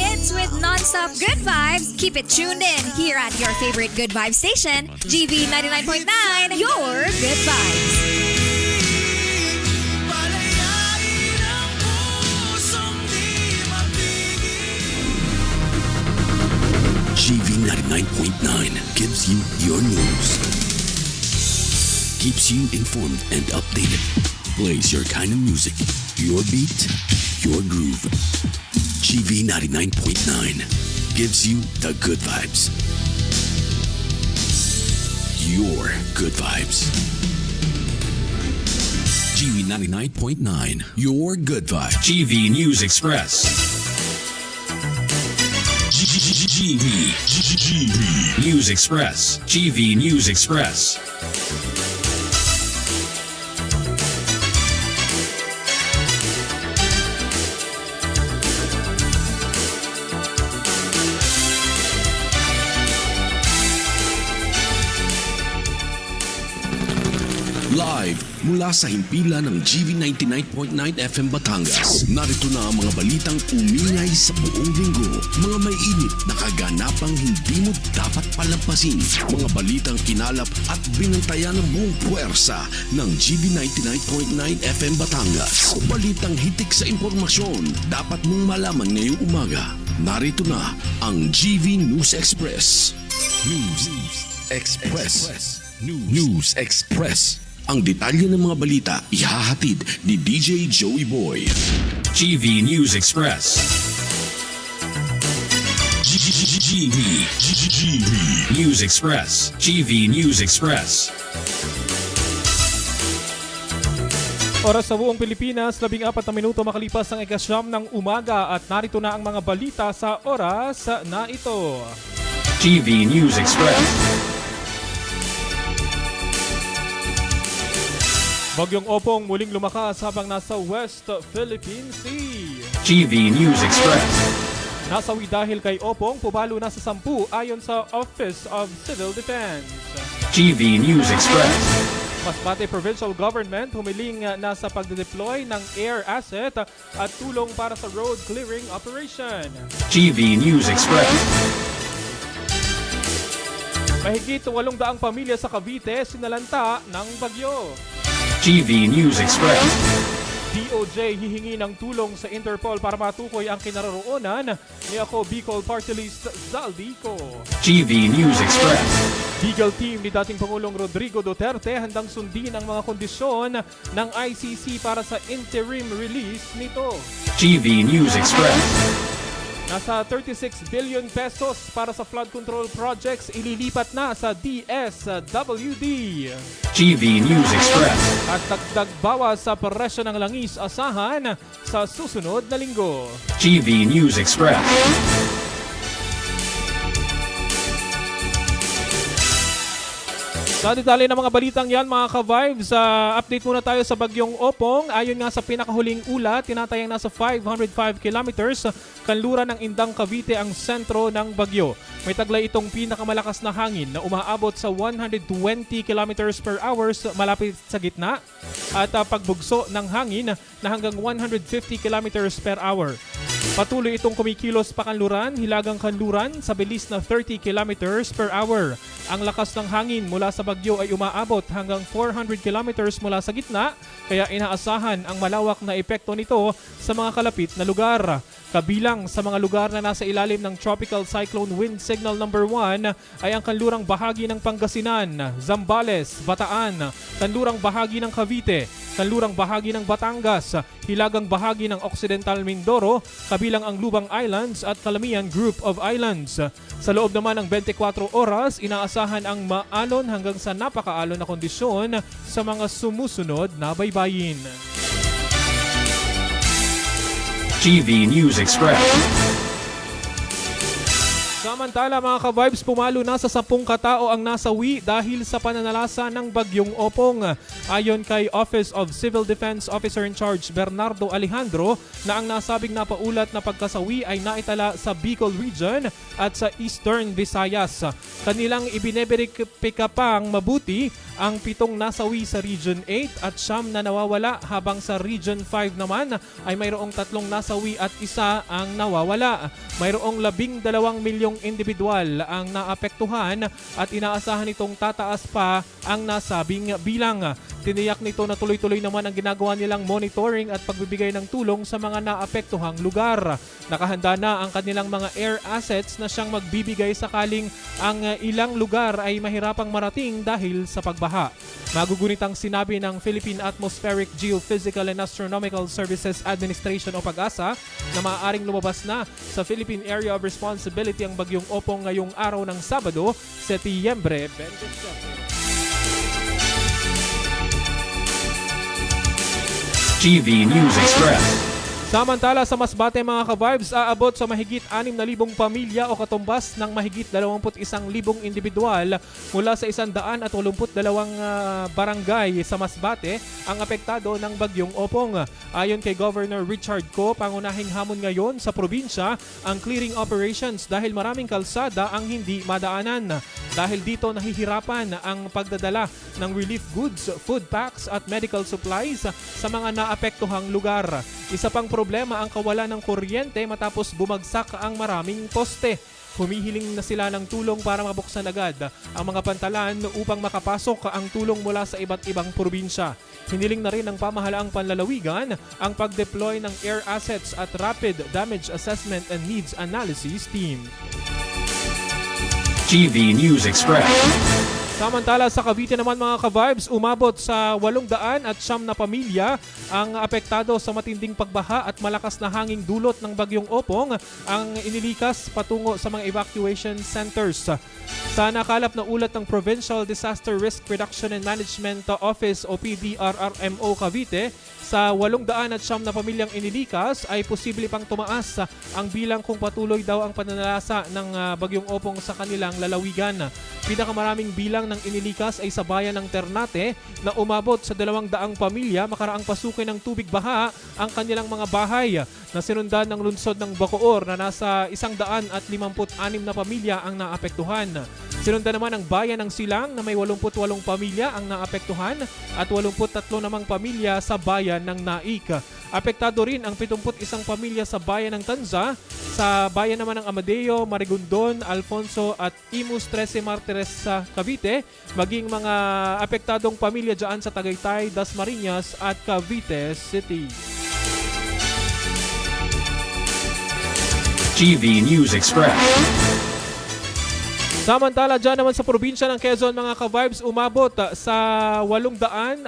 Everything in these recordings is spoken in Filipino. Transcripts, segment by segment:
hits with non-stop good vibes. Keep it tuned in here at your favorite good vibes station, GV 99.9, your good vibes. GV 99.9 gives you your news, keeps you informed and updated, plays your kind of music, your beat, your groove. GV 99.9 gives you the good vibes. Your good vibes. GV 99.9, your good vibes. GV News Express. GV News Express. GV News Express. Live mula sa himpilan ng GV 99.9 FM Batangas. Narito na ang mga balitang umingay sa buong linggo. Mga may init na kaganapang hindi mo dapat palampasin. Mga balitang kinalap at binantayan ng buong puwersa ng GV 99.9 FM Batangas. Balitang hitik sa impormasyon dapat mong malaman ngayong umaga. Narito na ang GV News Express. News Express. Ang detalye ng mga balita ihahatid ni DJ Joey Boy. GV News Express. GV News Express. GV News Express. Oras sa buong Pilipinas, 14 na minuto makalipas ang ika-9 ng umaga at narito na ang mga balita sa oras na ito. GV News Express. Bagyong Opong muling lumakas habang nasa West Philippine Sea. GV News Express. Nasawi dahil kay Opong, pumalo na sa 10 ayon sa Office of Civil Defense. GV News Express. Masbate Provincial Government humiling na sa pagde-deploy ng air asset at tulong para sa road clearing operation. GV News Express. Mahigit 800 pamilya sa Cavite sinalanta ng bagyo. GV News Express. DOJ hihingi ng tulong sa Interpol para matukoy ang kinaroroonan ni ako Bicol Party List Zaldico. GV News Express. Legal team ni dating Pangulong Rodrigo Duterte handang sundin ang mga kondisyon ng ICC para sa interim release nito. GV News Express. Nasa 36 billion pesos para sa flood control projects ililipat na sa DSWD. GV News Express. At dagdag bawas sa presyo ng langis asahan sa susunod na linggo. GV News Express. Sa detalye ng mga balitang yan mga ka-vibes, update muna tayo sa bagyong Opong. Ayon nga sa pinakahuling ulat, tinatayang nasa 505 kilometers kanluran ng Indang Cavite ang sentro ng bagyo. May taglay itong pinakamalakas na hangin na umaabot sa 120 kilometers per hour malapit sa gitna at pagbugso ng hangin na hanggang 150 kilometers per hour. Patuloy itong kumikilos pa kanluran, hilagang kanluran sa bilis na 30 kilometers per hour. Ang lakas ng hangin mula sa bagyo ay umaabot hanggang 400 kilometers mula sa gitna, kaya inaasahan ang malawak na epekto nito sa mga kalapit na lugar. Kabilang sa mga lugar na nasa ilalim ng Tropical Cyclone Wind Signal number 1 ay ang kanlurang bahagi ng Pangasinan, Zambales, Bataan, kanlurang bahagi ng Cavite, kanlurang bahagi ng Batangas, hilagang bahagi ng Occidental Mindoro, kabilang ang Lubang Islands at Calamian Group of Islands. Sa loob naman ng 24 oras, inaasahan ang maalon hanggang sa napakaalon na kondisyon sa mga sumusunod na baybayin. GV News Express. Samantala mga ka-vibes, pumalo na sa 10 katao ang nasawi dahil sa pananalasa ng bagyong Opong. Ayon kay Office of Civil Defense Officer in Charge Bernardo Alejandro na ang nasabing napaulat na pagkasawi ay naitala sa Bicol Region at sa Eastern Visayas. Kanilang ibineberipika pang mabuti ang 7 nasawi sa Region 8 at 9 na nawawala, habang sa Region 5 naman ay mayroong 3 nasawi at 1 ang nawawala. Mayroong 12 milyong individual ang naapektuhan at inaasahan itong tataas pa ang nasabing bilang. Tiniyak nito na tuloy-tuloy naman ang ginagawa nilang monitoring at pagbibigay ng tulong sa mga naapektuhang lugar. Nakahanda na ang kanilang mga air assets na siyang magbibigay sakaling ang ilang lugar ay mahirapang marating dahil sa pagbaha. Magugunit ang sinabi ng Philippine Atmospheric Geophysical and Astronomical Services Administration o PAGASA na maaaring lumabas na sa Philippine Area of Responsibility ang bagyong Opong ngayong araw ng Sabado, Setyembre 27. GV News Express. Samantala sa Masbate mga ka-vibes, aabot sa mahigit 6,000 pamilya o katumbas ng mahigit 21,000 individual mula sa 182 barangay sa Masbate ang apektado ng bagyong Opong. Ayon kay Governor Richard Ko, pangunahing hamon ngayon sa probinsya ang clearing operations dahil maraming kalsada ang hindi madaanan. Dahil dito nahihirapan ang pagdadala ng relief goods, food packs at medical supplies sa mga naapektuhang lugar. Isa pang problema ang kawalan ng kuryente matapos bumagsak ang maraming poste. Humihiling na sila ng tulong para mabuksan agad ang mga pantalan upang makapasok ang tulong mula sa iba't ibang probinsya. Hiniling na rin ng pamahalaang panlalawigan ang pag-deploy ng air assets at rapid damage assessment and needs analysis team. GV News Express. Samantala sa Cavite naman mga ka-vibes, umabot sa 800 at 9 na pamilya ang apektado sa matinding pagbaha at malakas na hanging dulot ng bagyong Opong ang inilikas patungo sa mga evacuation centers. Sa nakalap na ulat ng Provincial Disaster Risk Reduction and Management Office o PDRRMO Cavite, sa 800 at 9 na pamilyang inilikas ay posible pang tumaas ang bilang kung patuloy daw ang pananalasa ng bagyong Opong sa kanilang lalawigan. Pinakamaraming bilang ng inilikas ay sa bayan ng Ternate na umabot sa 200 pamilya makaraang pasukin ng tubig baha ang kanilang mga bahay, na sinundan ng lungsod ng Bacoor na nasa 156 na pamilya ang naapektuhan. Sinundan naman ang bayan ng Silang na may 88 pamilya ang naapektuhan at 83 namang pamilya sa bayan ng Naik. Apektado rin ang 71 pamilya sa bayan ng Tanza, sa bayan naman ng Amadeo, Marigondon, Alfonso at Imus 13 Martires sa Cavite, maging mga apektadong pamilya dyan sa Tagaytay, Dasmariñas at Cavite City. GV News Express. Samantala dyan naman sa probinsya ng Quezon mga ka-vibes, umabot sa 8,280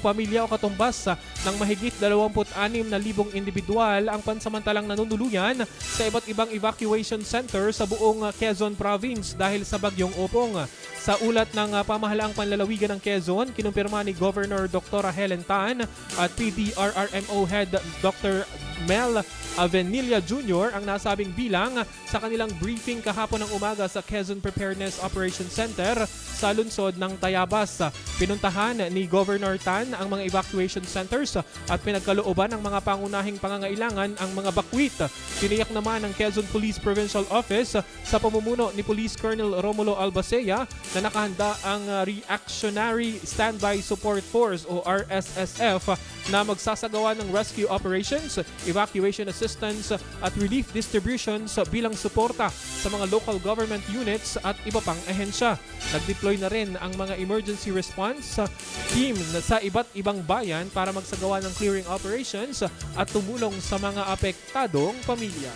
pamilya o katumbas ng mahigit 26,000 individual ang pansamantalang nanunuluyan sa iba't ibang evacuation center sa buong Quezon Province dahil sa bagyong Opong. Sa ulat ng pamahalaang panlalawigan ng Quezon, kinumpirma ni Governor Dr. Helen Tan at PDRRMO Head Dr. Mel Avenilla Jr. ang nasabing bilang sa kanilang briefing kahapon ng umaga sa Quezon Preparedness Operations Center sa lungsod ng Tayabas. Pinuntahan ni Governor Tan ang mga evacuation centers at pinagkalooban ng mga pangunahing pangangailangan ang mga bakwit. Tiniyak naman ng Quezon Police Provincial Office sa pamumuno ni Police Colonel Romulo Albacea na nakahanda ang Reactionary Standby Support Force o RSSF na magsasagawa ng rescue operations, evacuation assistance at relief distributions bilang suporta sa mga local government units at iba pang ahensya. Nag-deploy na rin ang mga emergency response team sa iba't ibang bayan para magsagawa ng clearing operations at tumulong sa mga apektadong pamilya.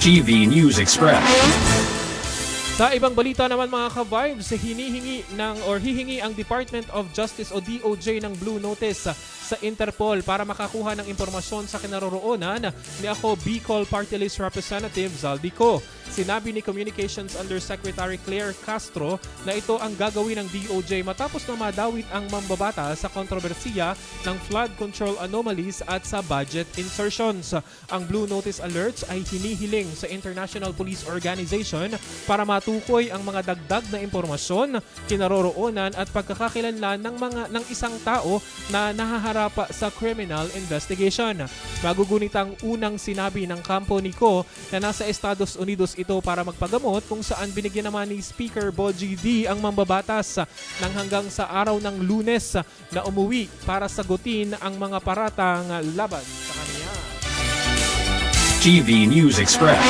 GV News Express. Sa ibang balita naman mga ka-vibes, hihingi ang Department of Justice o DOJ ng Blue Notice sa Interpol para makakuha ng impormasyon sa kinaroroonan ni ako Bicol Party List Representative Zaldico. Sinabi ni Communications Undersecretary Claire Castro na ito ang gagawin ng DOJ matapos na madawit ang mambabata sa kontrobersiya ng flood control anomalies at sa budget insertions. Ang Blue Notice Alerts ay hinihiling sa International Police Organization para matukoy ang mga dagdag na impormasyon, kinaroroonan at pagkakakilanlan ng isang tao na nahaharap sa criminal investigation. Magugunit ang unang sinabi ng kampo ni Ko na nasa Estados Unidos ito para magpagamot, kung saan binigyan naman ni Speaker Bogie D ang mambabatas ng hanggang sa araw ng Lunes na umuwi para sagutin ang mga paratang laban sa kanya. GV News Express.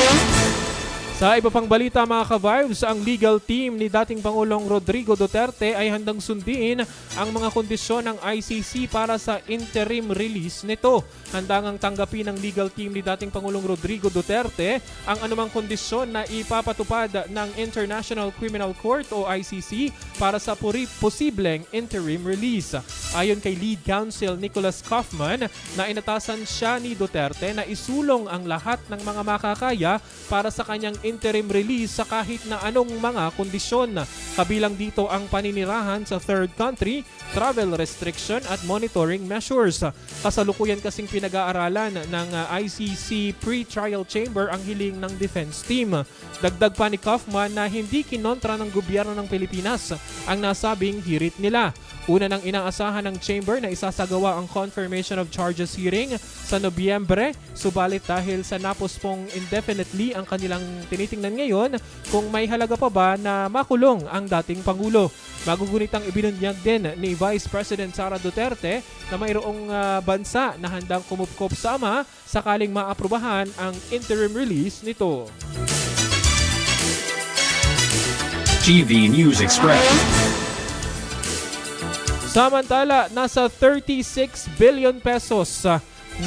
Sa iba pang balita mga ka-vibes, ang legal team ni dating Pangulong Rodrigo Duterte ay handang sundin ang mga kondisyon ng ICC para sa interim release nito. Handang tanggapin ng legal team ni dating Pangulong Rodrigo Duterte ang anumang kondisyon na ipapatupad ng International Criminal Court o ICC para sa posibleng interim release. Ayon kay lead counsel Nicholas Kaufman, na inatasan siya ni Duterte na isulong ang lahat ng mga makakaya para sa kanyang interim release sa kahit na anong mga kondisyon. Kabilang dito ang paninirahan sa third country, travel restriction at monitoring measures. Kasalukuyan kasing pinag-aaralan ng ICC pre-trial chamber ang hiling ng defense team. Dagdag pa ni Kaufman na hindi kinontra ng gobyerno ng Pilipinas ang nasabing hirit nila. Una nang inaasahan ng chamber na isasagawa ang confirmation of charges hearing sa Nobyembre, subalit dahil sa napospong indefinitely ang kanilang tinitingnan ngayon kung may halaga pa ba na makulong ang dating Pangulo. Magugunit ang ibinunyag din ni Vice President Sara Duterte na mayroong bansa na handang kumupkop sa ama sakaling maaprubahan ang interim release nito. GV News Express. Samantala, nasa 36 billion pesos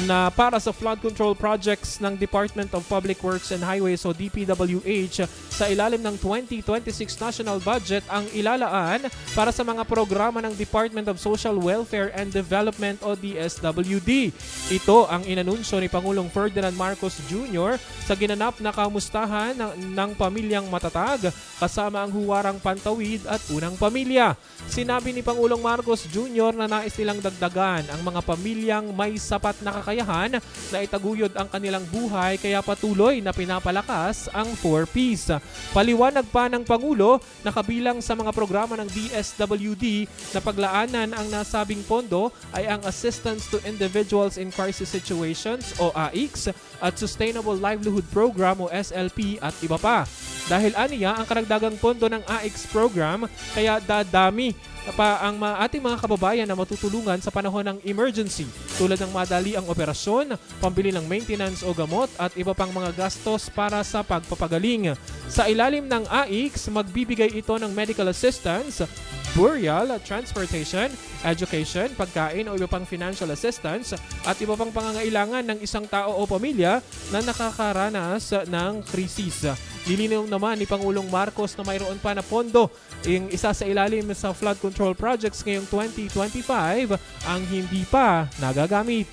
na para sa flood control projects ng Department of Public Works and Highways o DPWH sa ilalim ng 2026 national budget ang ilalaan para sa mga programa ng Department of Social Welfare and Development o DSWD. Ito ang inanunsyo ni Pangulong Ferdinand Marcos Jr. sa ginanap na kamustahan ng pamilyang matatag kasama ang huwarang pantawid at unang pamilya. Sinabi ni Pangulong Marcos Jr. na nais nilang dagdagan ang mga pamilyang may sapat na kakayahan na itaguyod ang kanilang buhay, kaya patuloy na pinapalakas ang 4Ps. Paliwanag pa ng Pangulo na kabilang sa mga programa ng DSWD na paglaanan ang nasabing pondo ay ang Assistance to Individuals in Crisis Situations o AICS at Sustainable Livelihood Program o SLP at iba pa. Dahil aniya ang karagdagang pondo ng AICS program, kaya dadami pa ang ating mga kababayan na matutulungan sa panahon ng emergency tulad ng madali ang operasyon, pambili ng maintenance o gamot at iba pang mga gastos para sa pagpapagaling. Sa ilalim ng AICS, magbibigay ito ng medical assistance, burial, transportation, education, pagkain o iba pang financial assistance at iba pang pangangailangan ng isang tao o pamilya na nakakaranas ng krisis. Nilinaw naman ni Pangulong Marcos na mayroon pa na pondo yung isa sa ilalim sa flood control projects ngayong 2025 ang hindi pa nagagamit.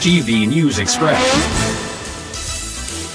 GV News Express.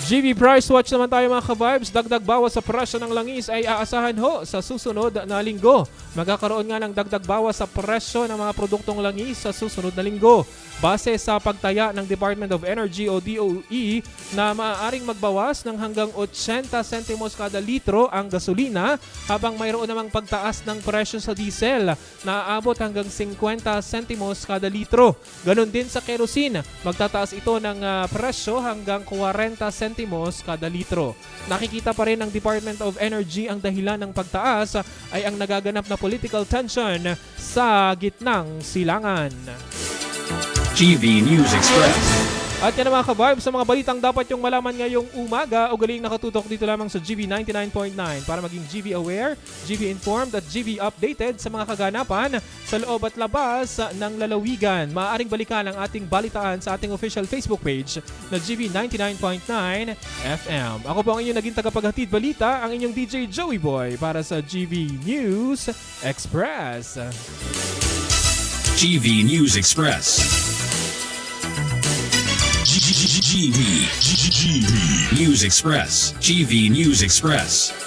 GV Price Watch naman tayo mga ka-vibes. Dagdag bawas sa presyo ng langis ay aasahan ho sa susunod na linggo. Magkakaroon nga ng dagdag bawas sa presyo ng mga produktong langis sa susunod na linggo. Base sa pagtaya ng Department of Energy o DOE na maaaring magbawas ng hanggang 80 sentimos kada litro ang gasolina, habang mayroon namang pagtaas ng presyo sa diesel na aabot hanggang 50 sentimos kada litro. Ganon din sa kerosene, magtataas ito ng presyo hanggang 40 sentimos kada litro. Nakikita pa rin ng Department of Energy ang dahilan ng pagtaas ay ang nagaganap na political tension sa gitnang silangan. GV News Express. At yan mga ka-vibes sa mga balitang dapat yung malaman ngayong umaga. Ugaling nakatutok dito lamang sa GV 99.9 para maging GV aware, GV informed at GV updated sa mga kaganapan sa loob at labas ng lalawigan. Maaaring balikan ang ating balitaan sa ating official Facebook page na GV 99.9 FM. Ako po ang inyong naging tagapaghatid balita, ang inyong DJ Joey Boy para sa GV News Express. GV News Express. GV News Express. GV News Express.